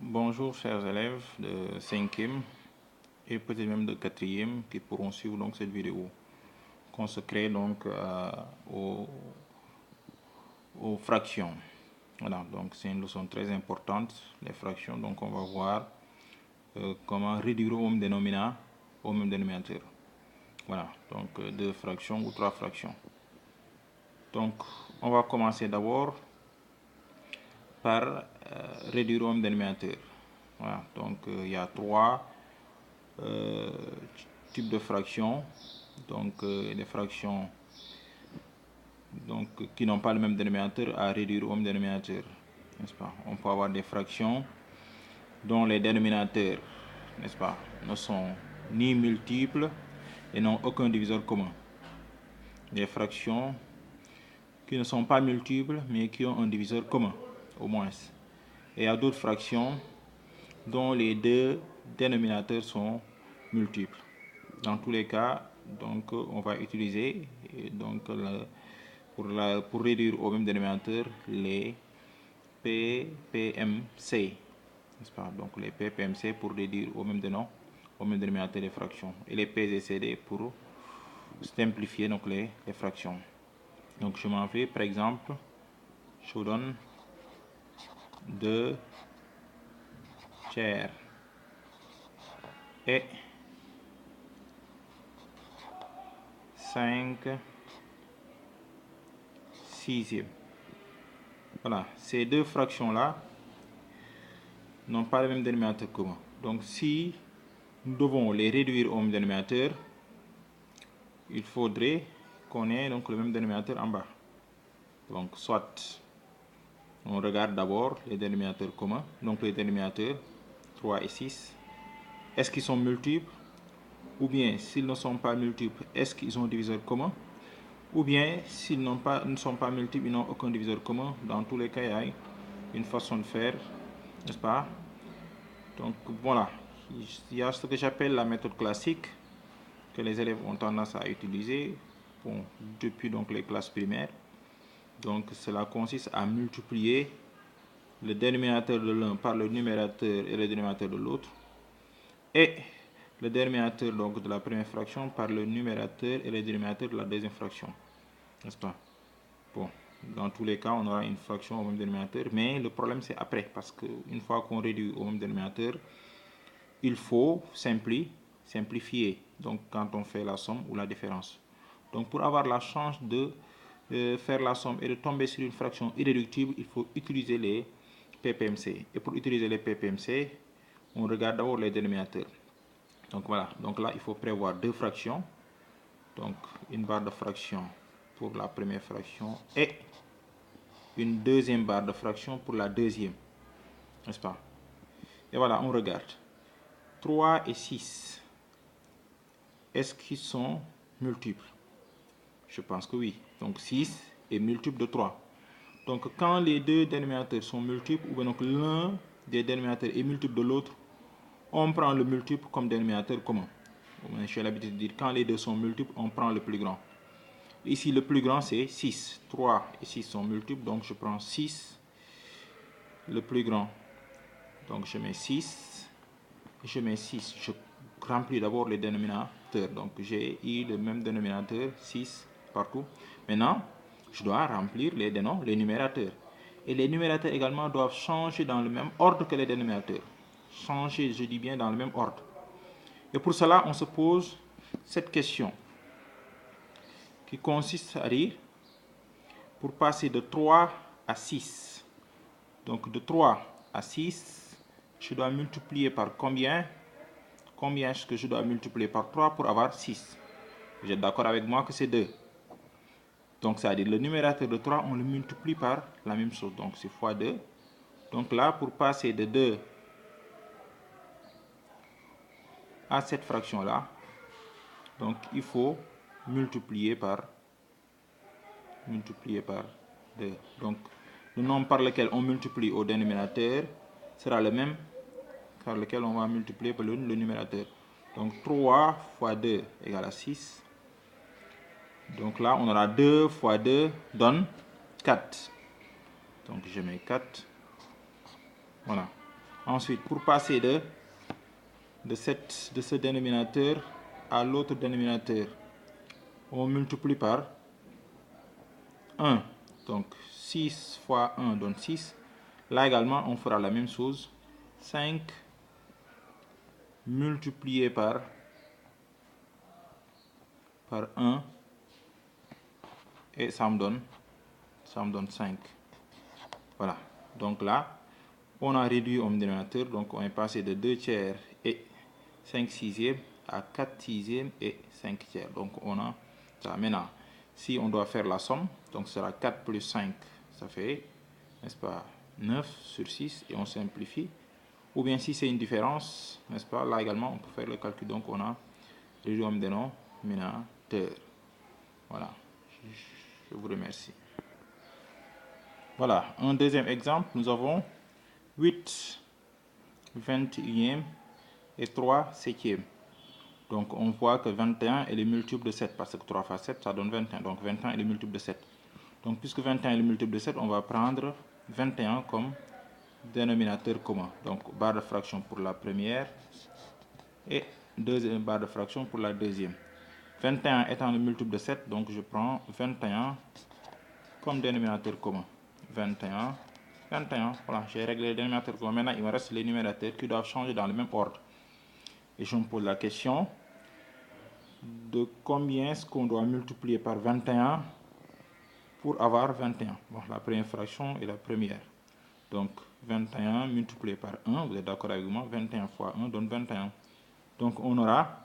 Bonjour chers élèves de 5e et peut-être même de 4e qui pourront suivre donc cette vidéo consacrée donc aux fractions. Voilà, donc c'est une leçon très importante, les fractions. Donc on va voir comment réduire au même dénominateur. Voilà, donc deux fractions ou trois fractions. Donc on va commencer d'abord par réduire au même dénominateur. Voilà, donc il y a trois types de fractions. Donc les fractions qui n'ont pas le même dénominateur à réduire au même dénominateur, n'est-ce pas? On peut avoir des fractions dont les dénominateurs, n'est-ce pas, ne sont ni multiples et n'ont aucun diviseur commun. Des fractions qui ne sont pas multiples mais qui ont un diviseur commun, au moins. Et il y a d'autres fractions dont les deux dénominateurs sont multiples. Dans tous les cas, donc on va utiliser donc pour réduire au même dénominateur les PPMC, n'est-ce pas? Donc les PPMC pour réduire au même dénominateur des fractions, et les PZCD pour simplifier donc les fractions. Donc je m'en vais, par exemple, je vous donne 2 tiers et 5 sixièmes. Voilà, ces deux fractions-là n'ont pas le même dénominateur commun. Donc si nous devons les réduire au même dénominateur, il faudrait qu'on ait donc le même dénominateur en bas. Donc soit on regarde d'abord les dénominateurs communs, donc les dénominateurs 3 et 6. Est-ce qu'ils sont multiples? Ou bien s'ils ne sont pas multiples, est-ce qu'ils ont un diviseur commun? Ou bien s'ils ne sont pas multiples, ils n'ont aucun diviseur commun. Dans tous les cas, il y a une façon de faire, n'est-ce pas? Donc voilà, il y a ce que j'appelle la méthode classique que les élèves ont tendance à utiliser depuis donc les classes primaires. Donc cela consiste à multiplier le dénominateur de l'un par le numérateur et le dénominateur de l'autre, et le dénominateur donc de la première fraction par le numérateur et le dénominateur de la deuxième fraction, n'est-ce pas? Bon, dans tous les cas, on aura une fraction au même dénominateur, mais le problème c'est après, parce qu'une fois qu'on réduit au même dénominateur, il faut simplifier, donc quand on fait la somme ou la différence. Donc pour avoir la chance de faire la somme et de tomber sur une fraction irréductible, il faut utiliser les PPMC. Et pour utiliser les PPMC, on regarde d'abord les dénominateurs. Donc voilà, donc là il faut prévoir deux fractions, donc une barre de fraction pour la première fraction et une deuxième barre de fraction pour la deuxième, n'est-ce pas? Et voilà, on regarde 3 et 6. Est-ce qu'ils sont multiples? Je pense que oui. Donc 6 est multiple de 3. Donc quand les deux dénominateurs sont multiples, ou bien donc l'un des dénominateurs est multiple de l'autre, on prend le multiple comme dénominateur commun. J'ai l'habitude de dire quand les deux sont multiples, on prend le plus grand. Ici, le plus grand c'est 6. 3 et 6 sont multiples, donc je prends 6, le plus grand. Donc je mets 6, je remplis d'abord les dénominateurs. Donc j'ai eu le même dénominateur, 6 partout. Maintenant, je dois remplir les numérateurs. Et les numérateurs également doivent changer dans le même ordre que les dénominateurs. Changer, je dis bien dans le même ordre. Et pour cela, on se pose cette question qui consiste à dire, pour passer de 3 à 6, donc de 3 à 6, je dois multiplier par combien? Combien est-ce que je dois multiplier par 3 pour avoir 6? Vous êtes d'accord avec moi que c'est 2. Donc ça veut dire le numérateur de 3, on le multiplie par la même chose. Donc c'est fois 2. Donc là, pour passer de 2 à cette fraction-là, donc il faut multiplier par 2. Donc le nombre par lequel on multiplie au dénominateur sera le même par lequel on va multiplier par le numérateur. Donc 3 fois 2 égale à 6. Donc là, on aura 2 fois 2 donne 4. Donc je mets 4. Voilà. Ensuite, pour passer de ce dénominateur à l'autre dénominateur, on multiplie par 1. Donc 6 fois 1 donne 6. Là également, on fera la même chose. 5 multiplié par 1 et ça me donne 5. Voilà. Donc là, on a réduit au dénominateur. Donc on est passé de 2 tiers et 5 sixièmes à 4 sixièmes et 5 tiers. Donc on a ça. Maintenant, si on doit faire la somme, donc ce sera 4 plus 5, ça fait, n'est-ce pas, 9 sur 6 et on simplifie. Ou bien si c'est une différence, n'est-ce pas, là également on peut faire le calcul. Donc on a réduit au dénominateur. Voilà. Je vous remercie. Voilà, un deuxième exemple, nous avons 8 21e et 3 septièmes. Donc on voit que 21 est le multiple de 7, parce que 3 fois 7, ça donne 21. Donc 21 est le multiple de 7. Donc puisque 21 est le multiple de 7, on va prendre 21 comme dénominateur commun. Donc barre de fraction pour la première et deuxième barre de fraction pour la deuxième. 21 étant le multiple de 7, donc je prends 21 comme dénominateur commun. 21, voilà, j'ai réglé les dénominateurs communs. Maintenant, il me reste les numérateurs qui doivent changer dans le même ordre. Et je me pose la question de combien est-ce qu'on doit multiplier par 21 pour avoir 21. Bon, la première fraction est la première. Donc, 21 multiplié par 1, vous êtes d'accord avec moi, 21 fois 1 donne 21. Donc, on aura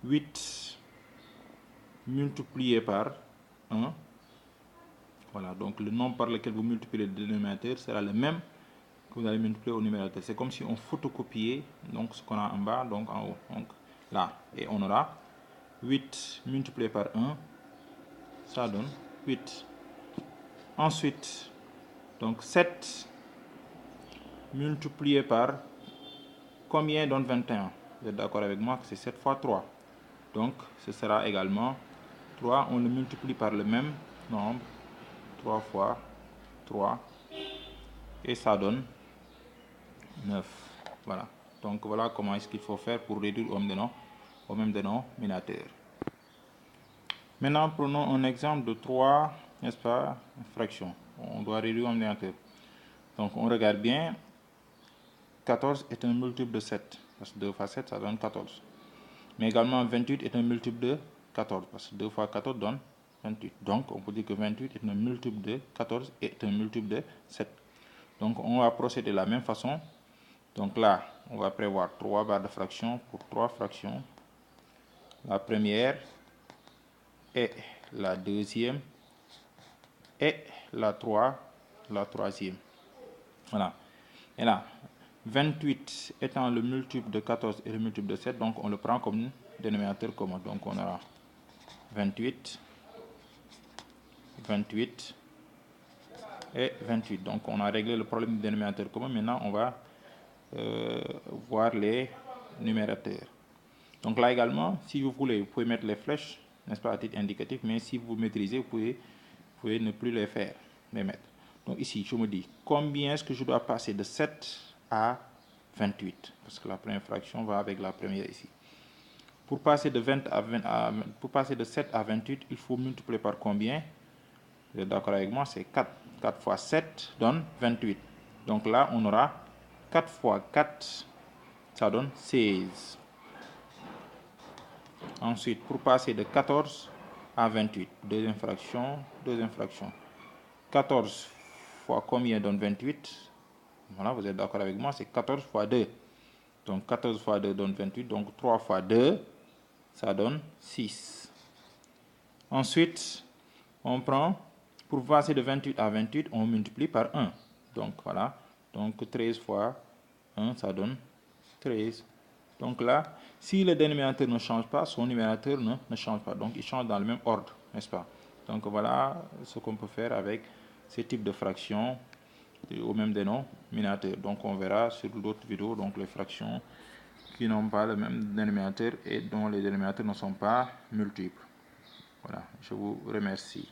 8 multiplié par 1. Voilà, donc le nombre par lequel vous multipliez le dénominateur sera le même que vous allez multiplier au numérateur. C'est comme si on photocopiait donc ce qu'on a en bas, donc en haut. Donc là, et on aura 8 multiplié par 1, ça donne 8. Ensuite, donc 7 multiplié par combien donne 21? Vous êtes d'accord avec moi que c'est 7 fois 3. Donc ce sera également 3, on le multiplie par le même nombre, 3 fois 3, et ça donne 9. Voilà. Donc voilà comment est-ce qu'il faut faire pour réduire au même dénominateur. Maintenant, prenons un exemple de 3, n'est-ce pas, fractions. On doit réduire au dénominateur. Donc on regarde bien. 14 est un multiple de 7, parce que 2 fois 7, ça donne 14. Mais également 28 est un multiple de 14, parce que 2 fois 14 donne 28. Donc on peut dire que 28 est un multiple de 14 et est un multiple de 7. Donc on va procéder de la même façon. Donc là, on va prévoir 3 barres de fraction pour 3 fractions. La première et la deuxième et la troisième. Voilà. Et là, 28 étant le multiple de 14 et le multiple de 7, donc on le prend comme dénominateur commun. Donc on aura 28, 28 et 28. Donc on a réglé le problème du dénominateur commun. Maintenant, on va voir les numérateurs. Donc là également, si vous voulez, vous pouvez mettre les flèches, n'est-ce pas, à titre indicatif, mais si vous maîtrisez, vous pouvez ne plus les faire, les mettre. Donc ici, je me dis, combien est-ce que je dois passer de 7 à 28? Parce que la première fraction va avec la première ici. Pour passer de pour passer de 7 à 28, il faut multiplier par combien? Vous êtes d'accord avec moi? C'est 4. 4 fois 7 donne 28. Donc là, on aura 4 fois 4, ça donne 16. Ensuite, pour passer de 14 à 28, deuxième fraction. 14 fois combien donne 28? Voilà, vous êtes d'accord avec moi, c'est 14 fois 2. Donc 14 fois 2 donne 28, donc 3 fois 2, ça donne 6. Ensuite, on prend, pour passer de 28 à 28, on multiplie par 1. Donc voilà, donc 13 fois 1, ça donne 13. Donc là, si le dénominateur ne change pas, son numérateur ne change pas. Donc il change dans le même ordre, n'est-ce pas? Donc voilà ce qu'on peut faire avec ce type de fractions au même dénominateur. Donc on verra sur d'autres vidéos donc les fractions qui n'ont pas le même dénominateur et dont les dénominateurs ne sont pas multiples. Voilà, je vous remercie.